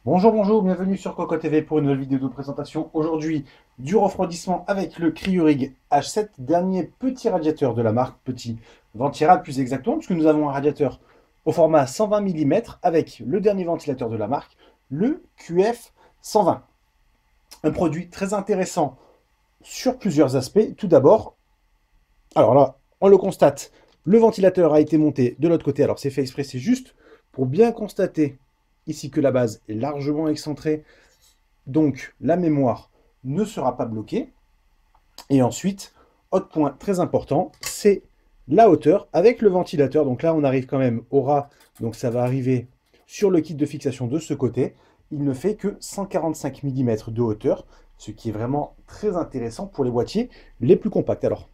Bonjour, bonjour, bienvenue sur Coco TV pour une nouvelle vidéo de présentation. Aujourd'hui, du refroidissement avec le Cryorig H7, dernier petit radiateur de la marque, petit ventirad plus exactement, puisque nous avons un radiateur au format 120 mm avec le dernier ventilateur de la marque, le QF 120. Un produit très intéressant sur plusieurs aspects. Tout d'abord, alors là, on le constate, le ventilateur a été monté de l'autre côté. Alors c'est fait exprès, c'est juste pour bien constater ici que la base est largement excentrée, donc la mémoire ne sera pas bloquée. Et ensuite, autre point très important, c'est la hauteur avec le ventilateur. Donc là, on arrive quand même au ras, donc ça va arriver sur le kit de fixation de ce côté. Il ne fait que 145 mm de hauteur, ce qui est vraiment très intéressant pour les boîtiers les plus compacts. Alors,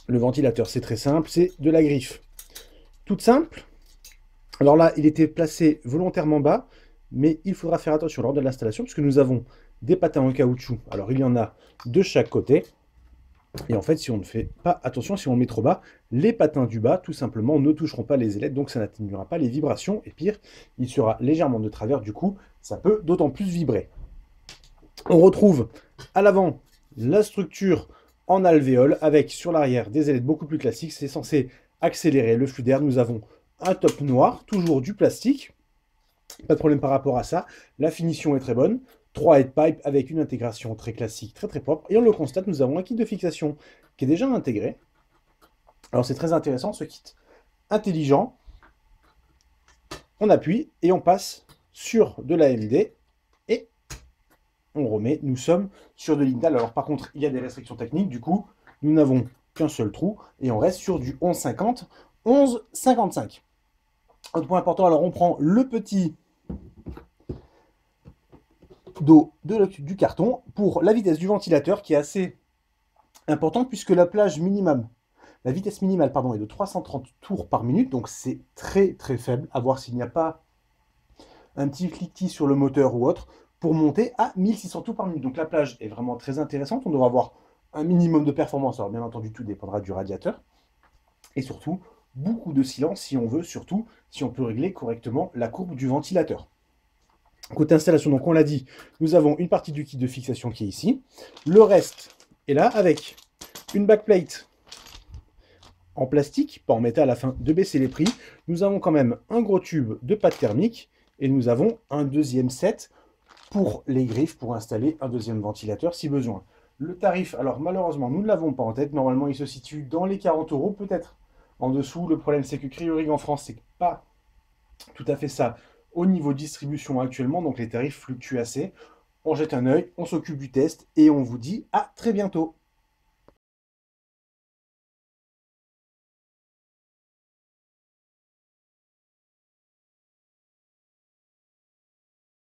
le ventilateur, c'est très simple, c'est de la griffe toute simple. Alors là, il était placé volontairement bas, mais il faudra faire attention lors de l'installation, puisque nous avons des patins en caoutchouc. Alors, il y en a de chaque côté. Et en fait, si on ne fait pas attention, si on le met trop bas, les patins du bas, tout simplement, ne toucheront pas les ailettes, donc ça n'atténuera pas les vibrations. Et pire, il sera légèrement de travers, du coup, ça peut d'autant plus vibrer. On retrouve à l'avant la structure en alvéole, avec sur l'arrière des ailettes beaucoup plus classiques. C'est censé accélérer le flux d'air. Nous avons un top noir, toujours du plastique. Pas de problème par rapport à ça. La finition est très bonne. 3 head pipes avec une intégration très classique, très très propre. Et on le constate, nous avons un kit de fixation qui est déjà intégré. Alors c'est très intéressant ce kit intelligent. On appuie et on passe sur de l'AMD et on remet. Nous sommes sur de l'Intel. Alors par contre, il y a des restrictions techniques. Du coup, nous n'avons qu'un seul trou et on reste sur du 1150, 1155. Autre point important, alors on prend le petit dos du carton pour la vitesse du ventilateur qui est assez importante puisque la vitesse minimale est de 330 tours par minute, donc c'est très très faible, à voir s'il n'y a pas un petit cliquetis sur le moteur ou autre pour monter à 1600 tours par minute. Donc la plage est vraiment très intéressante, on devra avoir un minimum de performance, alors bien entendu tout dépendra du radiateur, et surtout beaucoup de silence si on veut, surtout si on peut régler correctement la courbe du ventilateur. Côté installation, donc on l'a dit, nous avons une partie du kit de fixation qui est ici. Le reste est là avec une backplate en plastique, pas en métal afin de baisser les prix. Nous avons quand même un gros tube de pâte thermique et nous avons un deuxième set pour les griffes pour installer un deuxième ventilateur si besoin. Le tarif, alors malheureusement, nous ne l'avons pas en tête. Normalement, il se situe dans les 40 €, peut-être en dessous. Le problème, c'est que Cryorig en France, c'est pas tout à fait ça au niveau distribution actuellement, donc les tarifs fluctuent assez. On jette un œil, on s'occupe du test et on vous dit à très bientôt.